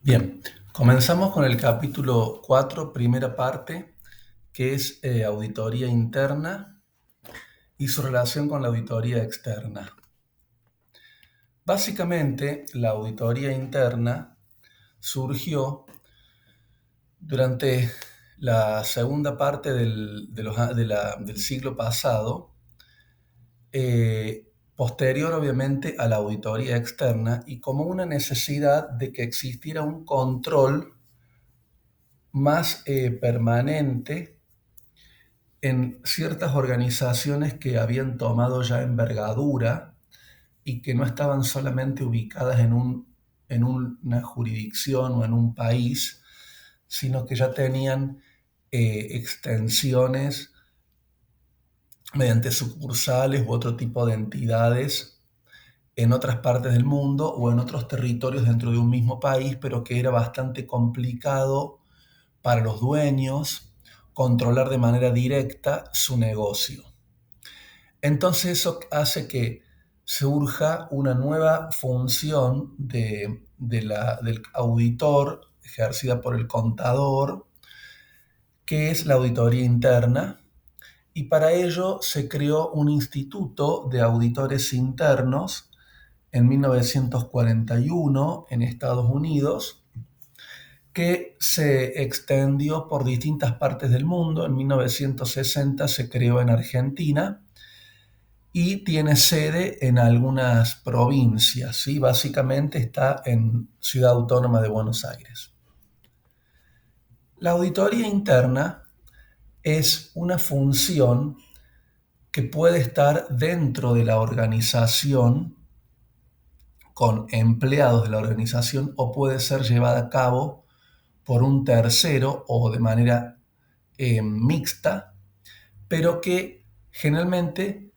Bien, comenzamos con el capítulo 4, primera parte, que es auditoría interna y su relación con la auditoría externa. Básicamente, la auditoría interna surgió durante la segunda parte del siglo pasado, posterior obviamente a la auditoría externa y como una necesidad de que existiera un control más permanente en ciertas organizaciones que habían tomado ya envergadura y que no estaban solamente ubicadas en una jurisdicción o en un país, sino que ya tenían extensiones mediante sucursales u otro tipo de entidades en otras partes del mundo o en otros territorios dentro de un mismo país, pero que era bastante complicado para los dueños controlar de manera directa su negocio. Entonces eso hace que surja una nueva función del auditor ejercida por el contador, que es la auditoría interna, y para ello se creó un instituto de auditores internos en 1941 en Estados Unidos, que se extendió por distintas partes del mundo. En 1960 se creó en Argentina y tiene sede en algunas provincias, ¿sí? Básicamente está en Ciudad Autónoma de Buenos Aires. La auditoría interna es una función que puede estar dentro de la organización con empleados de la organización o puede ser llevada a cabo por un tercero o de manera mixta, pero que generalmente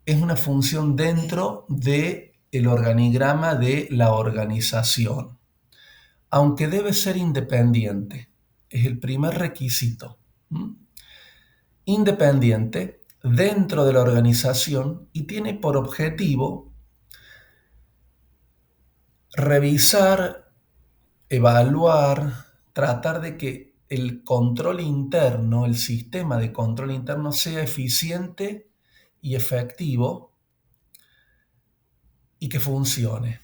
es una función dentro del organigrama de la organización, aunque debe ser independiente. Es el primer requisito. Independiente dentro de la organización y tiene por objetivo revisar, evaluar, tratar de que el control interno, el sistema de control interno sea eficiente y efectivo y que funcione.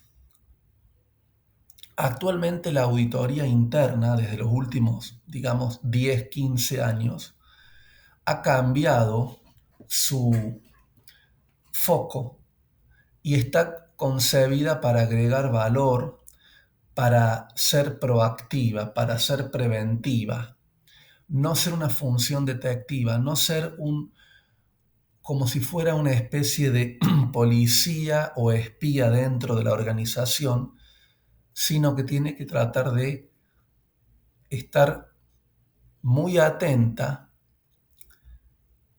Actualmente la auditoría interna, desde los últimos, digamos, 10, 15 años, ha cambiado su foco y está concebida para agregar valor, para ser proactiva, para ser preventiva, no ser una función detectiva, no ser como si fuera una especie de policía o espía dentro de la organización, sino que tiene que tratar de estar muy atenta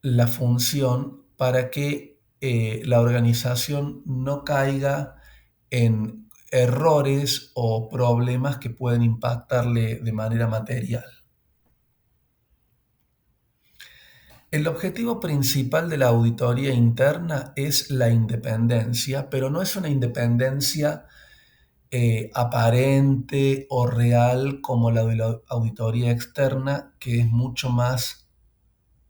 la función para que la organización no caiga en errores o problemas que pueden impactarle de manera material. El objetivo principal de la auditoría interna es la independencia, pero no es una independencia aparente o real como la de la auditoría externa, que es mucho más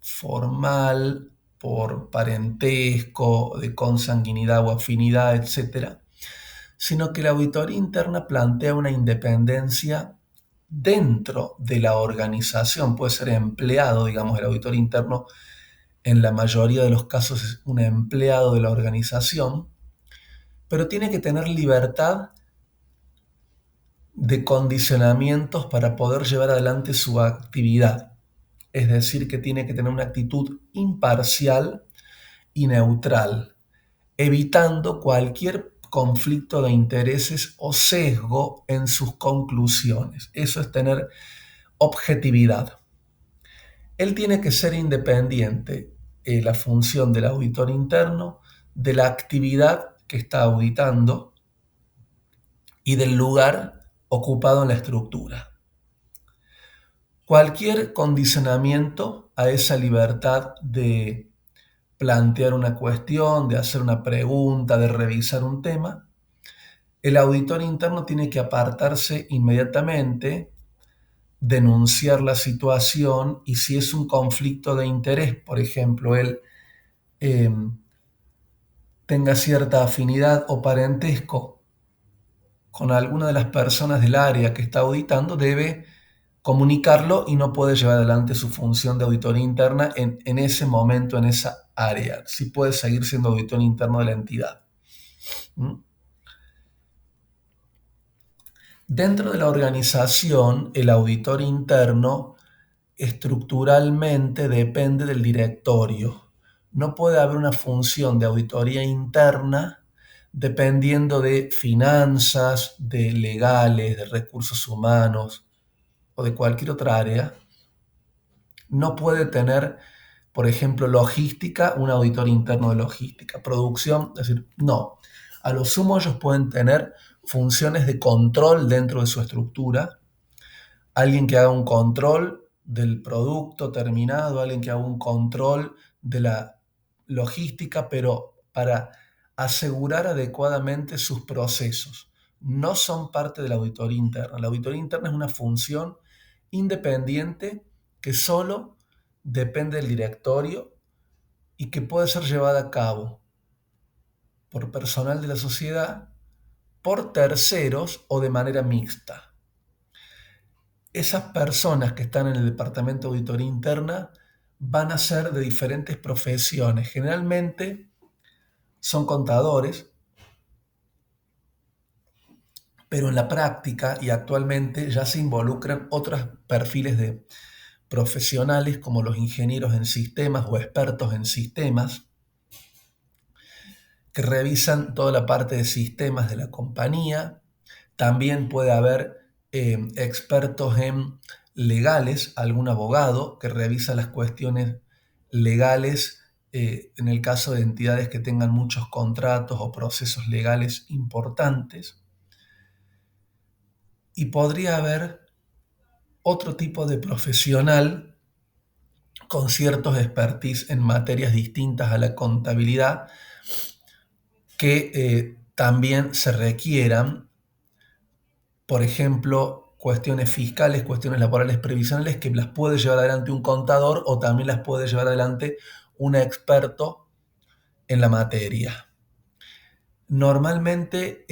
formal por parentesco, de consanguinidad o afinidad, etcétera, sino que la auditoría interna plantea una independencia dentro de la organización. Puede ser empleado, digamos, el auditor interno en la mayoría de los casos es un empleado de la organización, pero tiene que tener libertad de condicionamientos para poder llevar adelante su actividad. Es decir, que tiene que tener una actitud imparcial y neutral, evitando cualquier conflicto de intereses o sesgo en sus conclusiones. Eso es tener objetividad. Él tiene que ser independiente, la función del auditor interno, de la actividad que está auditando y del lugar ocupado en la estructura. Cualquier condicionamiento a esa libertad de plantear una cuestión, de hacer una pregunta, de revisar un tema, el auditor interno tiene que apartarse inmediatamente, denunciar la situación y si es un conflicto de interés, por ejemplo, él eh, tenga cierta afinidad o parentesco con alguna de las personas del área que está auditando, debe comunicarlo y no puede llevar adelante su función de auditoría interna en ese momento, en esa área. Sí puede seguir siendo auditor interno de la entidad. ¿Mm? Dentro de la organización, el auditor interno estructuralmente depende del directorio. No puede haber una función de auditoría interna dependiendo de finanzas, de legales, de recursos humanos o de cualquier otra área. No puede tener, por ejemplo, logística, un auditor interno de logística, producción, es decir, no. A lo sumo ellos pueden tener funciones de control dentro de su estructura, alguien que haga un control del producto terminado, alguien que haga un control de la logística, pero para asegurar adecuadamente sus procesos. No son parte de la auditoría interna. La auditoría interna es una función independiente que solo depende del directorio y que puede ser llevada a cabo por personal de la sociedad, por terceros o de manera mixta. Esas personas que están en el departamento de auditoría interna van a ser de diferentes profesiones. Generalmente son contadores, pero en la práctica y actualmente ya se involucran otros perfiles de profesionales como los ingenieros en sistemas o expertos en sistemas, que revisan toda la parte de sistemas de la compañía. También puede haber expertos en legales, algún abogado que revisa las cuestiones legales en el caso de entidades que tengan muchos contratos o procesos legales importantes. Y podría haber otro tipo de profesional con ciertos expertise en materias distintas a la contabilidad que también se requieran, por ejemplo, cuestiones fiscales, cuestiones laborales previsionales, que las puede llevar adelante un contador o también las puede llevar adelante un experto en la materia. Normalmente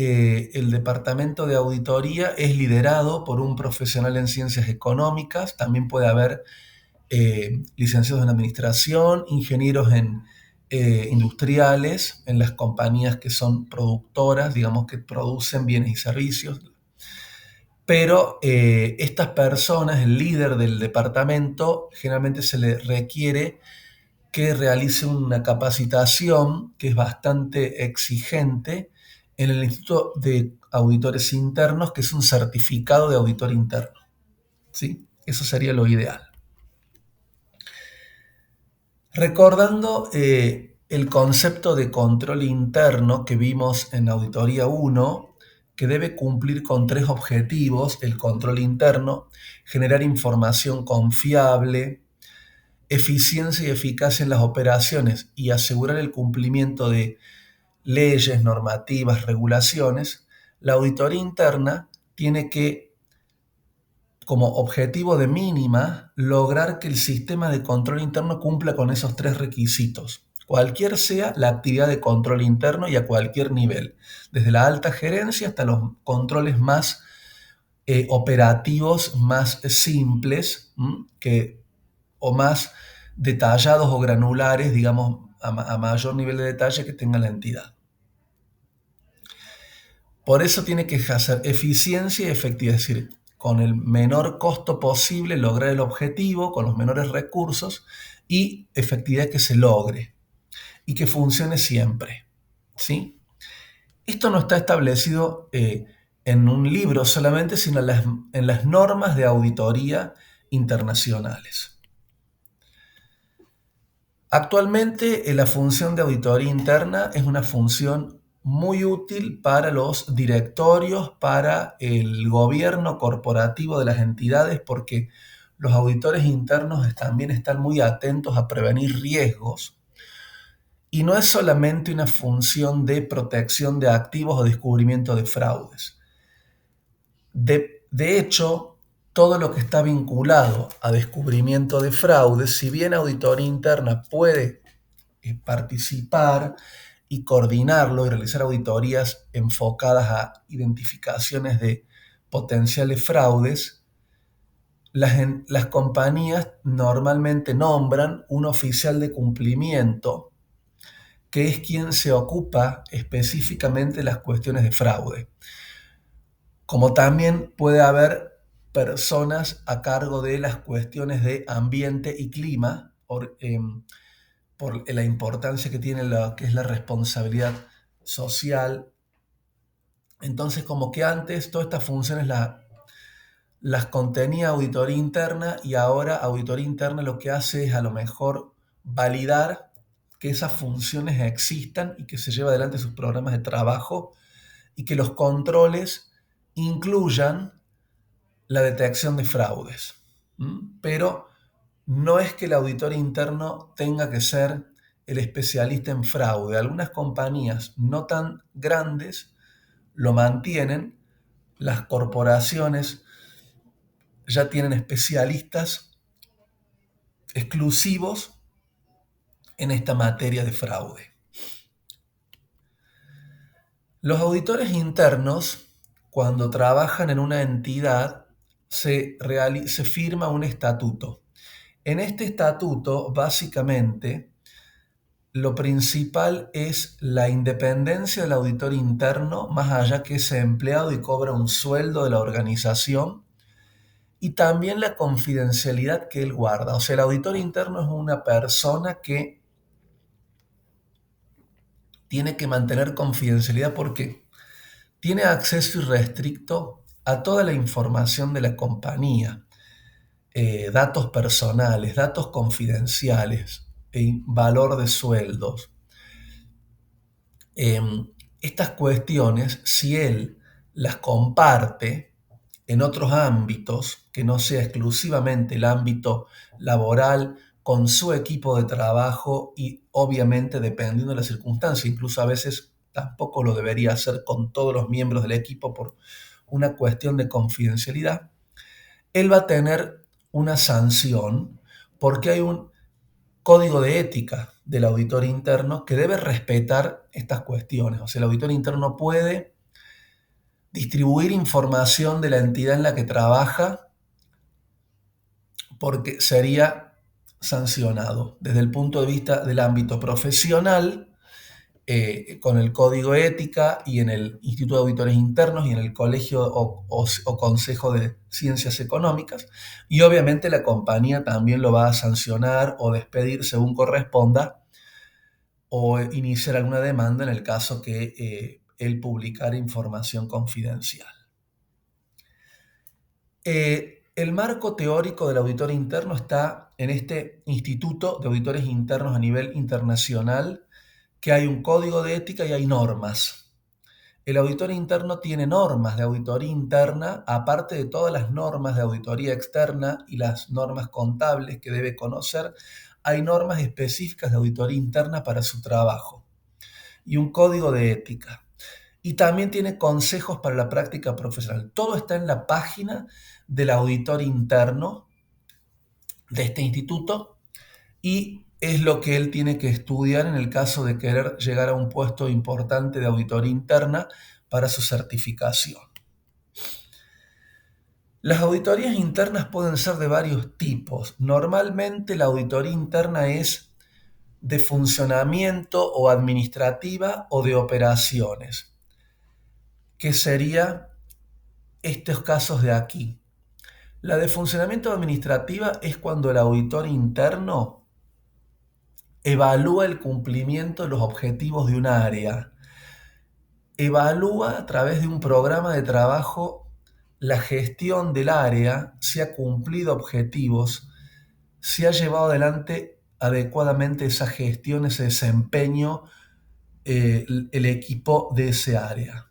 el departamento de auditoría es liderado por un profesional en ciencias económicas, también puede haber licenciados en administración, ingenieros en industriales, en las compañías que son productoras, digamos que producen bienes y servicios. Pero estas personas, el líder del departamento, generalmente se le requiere que realice una capacitación que es bastante exigente en el Instituto de Auditores Internos, que es un certificado de auditor interno. ¿Sí? Eso sería lo ideal. Recordando el concepto de control interno que vimos en Auditoría 1, que debe cumplir con 3 objetivos, el control interno: generar información confiable, eficiencia y eficacia en las operaciones y asegurar el cumplimiento de leyes, normativas, regulaciones. La auditoría interna tiene que, como objetivo de mínima, lograr que el sistema de control interno cumpla con esos 3 requisitos, cualquier sea la actividad de control interno y a cualquier nivel, desde la alta gerencia hasta los controles más operativos, más simples, o más detallados o granulares, digamos, a mayor nivel de detalle que tenga la entidad. Por eso tiene que hacer eficiencia y efectividad, es decir, con el menor costo posible lograr el objetivo, con los menores recursos, y efectividad que se logre y que funcione siempre. ¿Sí? Esto no está establecido en un libro solamente, sino en las normas de auditoría internacionales. Actualmente, la función de auditoría interna es una función muy útil para los directorios, para el gobierno corporativo de las entidades, porque los auditores internos también están muy atentos a prevenir riesgos y no es solamente una función de protección de activos o descubrimiento de fraudes. De hecho, todo lo que está vinculado a descubrimiento de fraudes, si bien auditoría interna puede participar y coordinarlo y realizar auditorías enfocadas a identificaciones de potenciales fraudes, las compañías normalmente nombran un oficial de cumplimiento que es quien se ocupa específicamente de las cuestiones de fraude. Como también puede haber personas a cargo de las cuestiones de ambiente y clima, por la importancia que tiene lo que es la responsabilidad social. Entonces, como que antes todas estas funciones las contenía auditoría interna y ahora auditoría interna lo que hace es a lo mejor validar que esas funciones existan y que se lleva adelante sus programas de trabajo y que los controles incluyan la detección de fraudes. Pero no es que el auditor interno tenga que ser el especialista en fraude. Algunas compañías no tan grandes lo mantienen. Las corporaciones ya tienen especialistas exclusivos en esta materia de fraude. Los auditores internos, cuando trabajan en una entidad, se firma un estatuto. En este estatuto, básicamente, lo principal es la independencia del auditor interno, más allá que ese empleado y cobra un sueldo de la organización, y también la confidencialidad que él guarda. O sea, el auditor interno es una persona que tiene que mantener confidencialidad porque tiene acceso irrestricto a toda la información de la compañía, datos personales, datos confidenciales, valor de sueldos. Estas cuestiones, si él las comparte en otros ámbitos, que no sea exclusivamente el ámbito laboral, con su equipo de trabajo y obviamente dependiendo de las circunstancias, incluso a veces tampoco lo debería hacer con todos los miembros del equipo por una cuestión de confidencialidad, él va a tener una sanción porque hay un código de ética del auditor interno que debe respetar estas cuestiones. O sea, el auditor interno puede distribuir información de la entidad en la que trabaja porque sería sancionado desde el punto de vista del ámbito profesional, con el código de ética y en el Instituto de Auditores Internos y en el Colegio o Consejo de Ciencias Económicas, y obviamente la compañía también lo va a sancionar o despedir según corresponda o iniciar alguna demanda en el caso que él publicara información confidencial. El marco teórico del auditor interno está en este Instituto de Auditores Internos a nivel internacional, que hay un código de ética y hay normas. El auditor interno tiene normas de auditoría interna, aparte de todas las normas de auditoría externa y las normas contables que debe conocer, hay normas específicas de auditoría interna para su trabajo y un código de ética. Y también tiene consejos para la práctica profesional. Todo está en la página del auditor interno de este instituto y es lo que él tiene que estudiar en el caso de querer llegar a un puesto importante de auditoría interna para su certificación. Las auditorías internas pueden ser de varios tipos. Normalmente la auditoría interna es de funcionamiento o administrativa o de operaciones, que sería estos casos de aquí. La de funcionamiento administrativa es cuando el auditor interno evalúa el cumplimiento de los objetivos de un área, evalúa a través de un programa de trabajo la gestión del área, si ha cumplido objetivos, si ha llevado adelante adecuadamente esa gestión, ese desempeño, el equipo de ese área.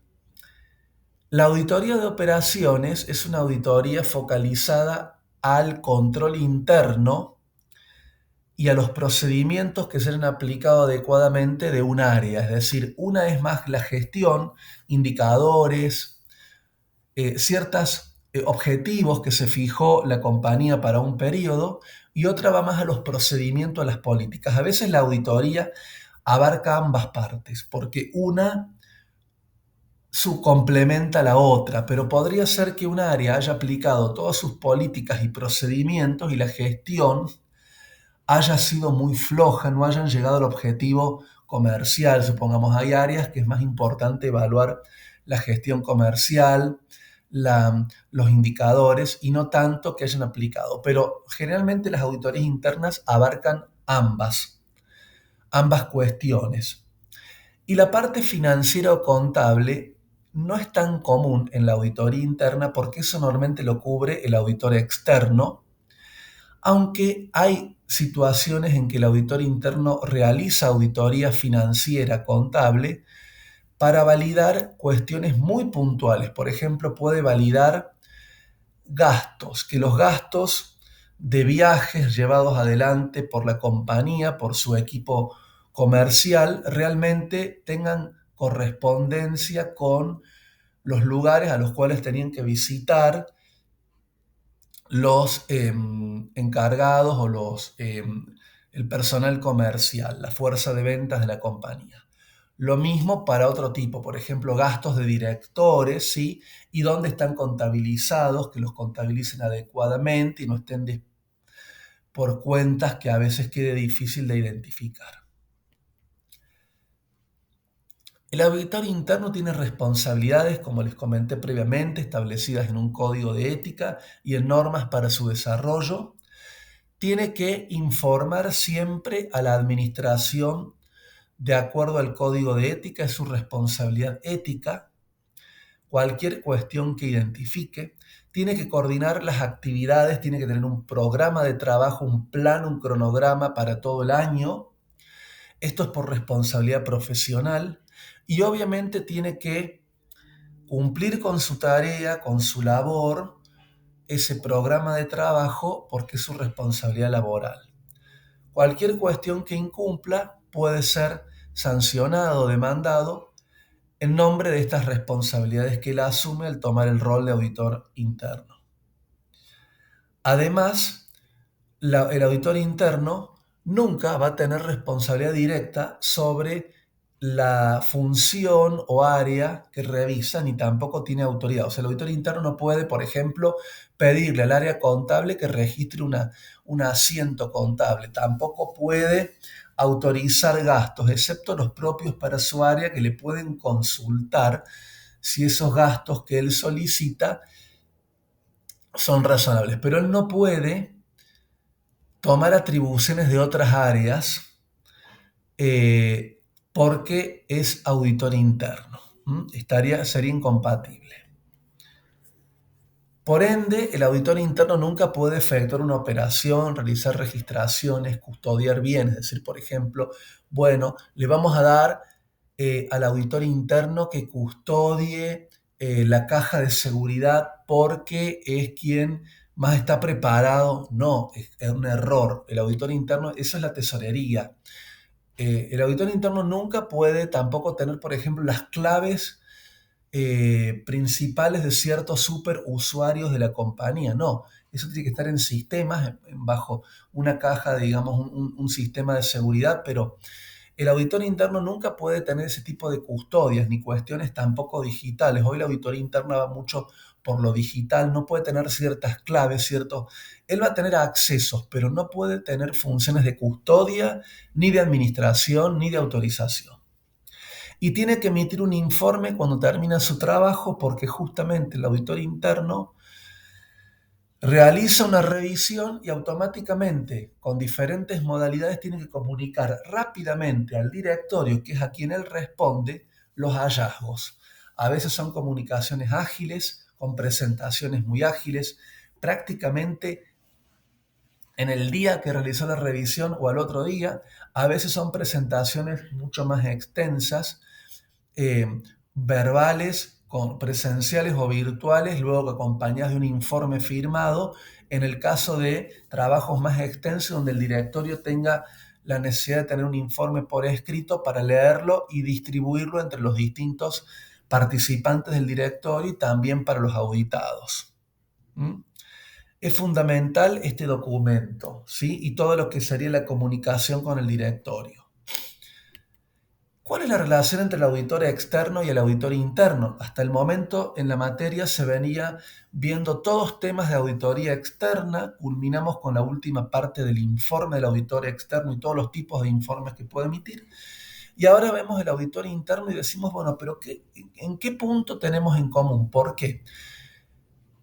La auditoría de operaciones es una auditoría focalizada al control interno y a los procedimientos que se hayan aplicado adecuadamente de un área. Es decir, una es más la gestión, indicadores, ciertos objetivos que se fijó la compañía para un periodo, y otra va más a los procedimientos, a las políticas. A veces la auditoría abarca ambas partes, porque una complementa a la otra, pero podría ser que un área haya aplicado todas sus políticas y procedimientos y la gestión haya sido muy floja, no hayan llegado al objetivo comercial. Supongamos, hay áreas que es más importante evaluar la gestión comercial, los indicadores, y no tanto que hayan aplicado. Pero generalmente las auditorías internas abarcan ambas cuestiones. Y la parte financiera o contable no es tan común en la auditoría interna, porque eso normalmente lo cubre el auditor externo, aunque hay situaciones en que el auditor interno realiza auditoría financiera contable para validar cuestiones muy puntuales. Por ejemplo, puede validar gastos, que los gastos de viajes llevados adelante por la compañía, por su equipo comercial, realmente tengan correspondencia con los lugares a los cuales tenían que visitar los encargados o el personal comercial, la fuerza de ventas de la compañía. Lo mismo para otro tipo, por ejemplo, gastos de directores, ¿sí? Y dónde están contabilizados, que los contabilicen adecuadamente y no estén por cuentas que a veces quede difícil de identificar. El auditor interno tiene responsabilidades, como les comenté previamente, establecidas en un código de ética y en normas para su desarrollo. Tiene que informar siempre a la administración de acuerdo al código de ética, es su responsabilidad ética. Cualquier cuestión que identifique, tiene que coordinar las actividades, tiene que tener un programa de trabajo, un plan, un cronograma para todo el año. Esto es por responsabilidad profesional, y obviamente tiene que cumplir con su tarea, con su labor, ese programa de trabajo, porque es su responsabilidad laboral. Cualquier cuestión que incumpla puede ser sancionado o demandado en nombre de estas responsabilidades que él asume al tomar el rol de auditor interno. Además, el auditor interno nunca va a tener responsabilidad directa sobre la función o área que revisa, ni tampoco tiene autoridad. O sea, el auditor interno no puede, por ejemplo, pedirle al área contable que registre un asiento contable. Tampoco puede autorizar gastos, excepto los propios para su área, que le pueden consultar si esos gastos que él solicita son razonables. Pero él no puede tomar atribuciones de otras áreas, porque es auditor interno. Sería incompatible. Por ende, el auditor interno nunca puede efectuar una operación, realizar registraciones, custodiar bienes. Es decir, por ejemplo, bueno, le vamos a dar al auditor interno que custodie la caja de seguridad porque es quien más está preparado. No, es un error. El auditor interno, eso es la tesorería. El auditor interno nunca puede tampoco tener, por ejemplo, las claves principales de ciertos superusuarios de la compañía. No, eso tiene que estar en sistemas, bajo una caja, digamos, un sistema de seguridad, pero el auditor interno nunca puede tener ese tipo de custodias ni cuestiones tampoco digitales. Hoy la auditoría interna va mucho por lo digital, no puede tener ciertas claves, él va a tener accesos, pero no puede tener funciones de custodia, ni de administración, ni de autorización. Y tiene que emitir un informe cuando termina su trabajo, porque justamente el auditor interno realiza una revisión y automáticamente, con diferentes modalidades, tiene que comunicar rápidamente al directorio, que es a quien él responde, los hallazgos. A veces son comunicaciones ágiles, con presentaciones muy ágiles, prácticamente en el día que realizó la revisión o al otro día. A veces son presentaciones mucho más extensas, verbales, presenciales o virtuales, luego acompañadas de un informe firmado, en el caso de trabajos más extensos donde el directorio tenga la necesidad de tener un informe por escrito para leerlo y distribuirlo entre los distintos participantes del directorio y también para los auditados. ¿Mm? Es fundamental este documento, ¿sí? Y todo lo que sería la comunicación con el directorio. ¿Cuál es la relación entre el auditor externo y el auditor interno? Hasta el momento en la materia se venía viendo todos temas de auditoría externa, culminamos con la última parte del informe del auditor externo y todos los tipos de informes que puede emitir. Y ahora vemos el auditor interno y decimos, bueno, pero ¿en qué punto tenemos en común? ¿Por qué?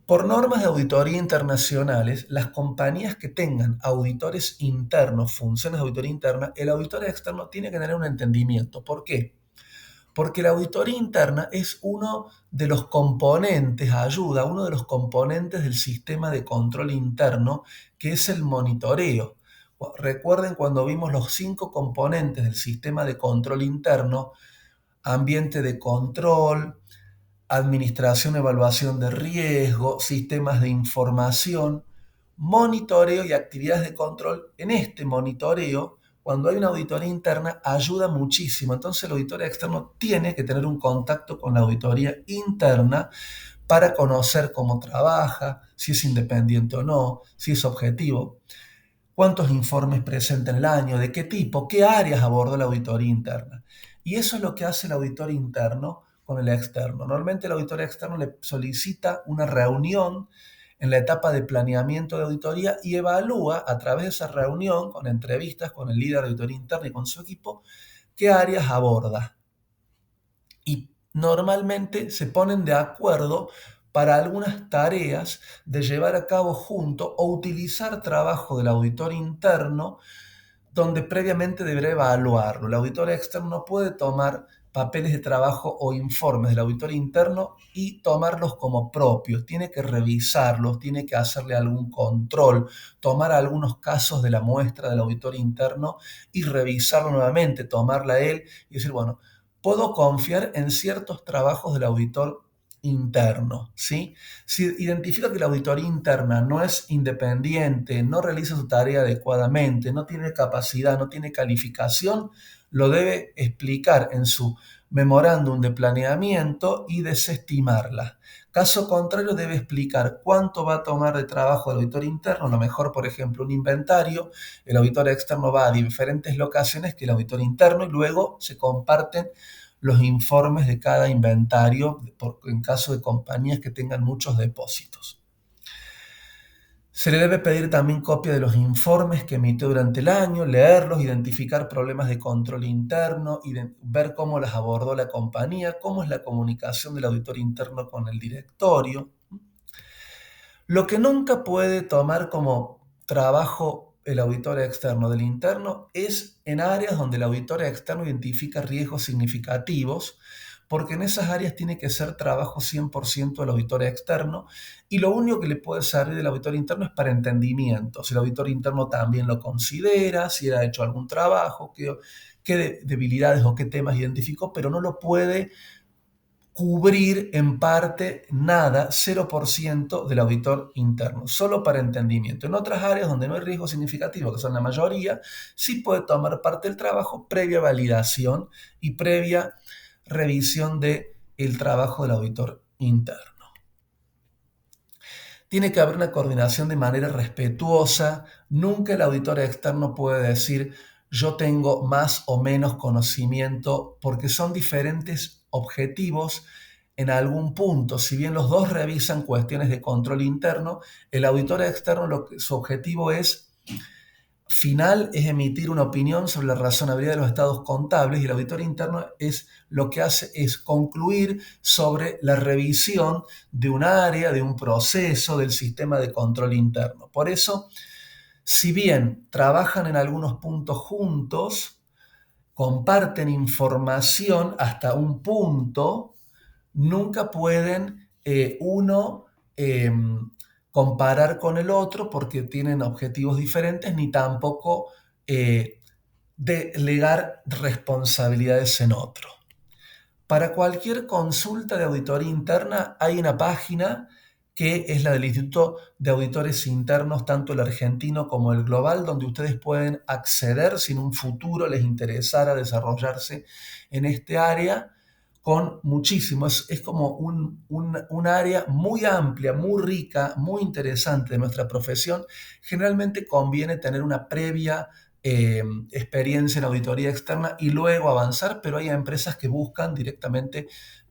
Por normas de auditoría internacionales, las compañías que tengan auditores internos, funciones de auditoría interna, el auditor externo tiene que tener un entendimiento. ¿Por qué? Porque la auditoría interna es uno de los componentes, ayuda, uno de los componentes del sistema de control interno, que es el monitoreo. Recuerden cuando vimos los 5 componentes del sistema de control interno: ambiente de control, administración, evaluación de riesgo, sistemas de información, monitoreo y actividades de control. En este monitoreo, cuando hay una auditoría interna, ayuda muchísimo. Entonces el auditor externo tiene que tener un contacto con la auditoría interna para conocer cómo trabaja, si es independiente o no, si es objetivo, cuántos informes presenta en el año, de qué tipo, qué áreas aborda la auditoría interna. Y eso es lo que hace el auditor interno con el externo. Normalmente el auditor externo le solicita una reunión en la etapa de planeamiento de auditoría y evalúa a través de esa reunión, con entrevistas con el líder de auditoría interna y con su equipo, qué áreas aborda. Y normalmente se ponen de acuerdo para algunas tareas de llevar a cabo junto o utilizar trabajo del auditor interno donde previamente deberá evaluarlo. El auditor externo puede tomar papeles de trabajo o informes del auditor interno y tomarlos como propios. Tiene que revisarlos, tiene que hacerle algún control, tomar algunos casos de la muestra del auditor interno y revisarlo nuevamente, tomarla a él y decir, bueno, puedo confiar en ciertos trabajos del auditor interno, ¿sí? Si identifica que la auditoría interna no es independiente, no realiza su tarea adecuadamente, no tiene capacidad, no tiene calificación, lo debe explicar en su memorándum de planeamiento y desestimarla. Caso contrario, debe explicar cuánto va a tomar de trabajo el auditor interno, a lo mejor, por ejemplo, un inventario, el auditor externo va a diferentes locaciones que el auditor interno y luego se comparten los informes de cada inventario en caso de compañías que tengan muchos depósitos. Se le debe pedir también copia de los informes que emitió durante el año, leerlos, identificar problemas de control interno, ver cómo las abordó la compañía, cómo es la comunicación del auditor interno con el directorio. Lo que nunca puede tomar como trabajo el auditor externo del interno es en áreas donde el auditor externo identifica riesgos significativos, porque en esas áreas tiene que ser trabajo 100% del auditor externo y lo único que le puede servir del auditor interno es para entendimiento. Si el auditor interno también lo considera, si ha hecho algún trabajo, qué debilidades o qué temas identificó, pero no lo puede cubrir en parte nada, 0% del auditor interno, solo para entendimiento. En otras áreas donde no hay riesgo significativo, que son la mayoría, sí puede tomar parte del trabajo previa validación y previa revisión del trabajo del auditor interno. Tiene que haber una coordinación de manera respetuosa. Nunca el auditor externo puede decir yo tengo más o menos conocimiento, porque son diferentes objetivos en algún punto. Si bien los dos revisan cuestiones de control interno, el auditor externo su objetivo final es emitir una opinión sobre la razonabilidad de los estados contables y el auditor interno lo que hace es concluir sobre la revisión de un área, de un proceso, del sistema de control interno. Por eso, si bien trabajan en algunos puntos juntos, comparten información hasta un punto, nunca pueden uno comparar con el otro porque tienen objetivos diferentes, ni tampoco delegar responsabilidades en otro. Para cualquier consulta de auditoría interna hay una página que es la del Instituto de Auditores Internos, tanto el argentino como el global, donde ustedes pueden acceder si en un futuro les interesara desarrollarse en este área con muchísimo. Es como un área muy amplia, muy rica, muy interesante de nuestra profesión. Generalmente conviene tener una previa experiencia en auditoría externa y luego avanzar, pero hay empresas que buscan directamente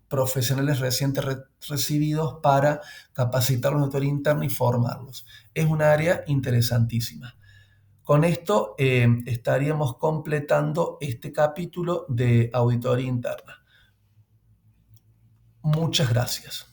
profesionales recientes recibidos para capacitarlos en auditoría interna y formarlos. Es un área interesantísima. Con esto estaríamos completando este capítulo de auditoría interna. Muchas gracias.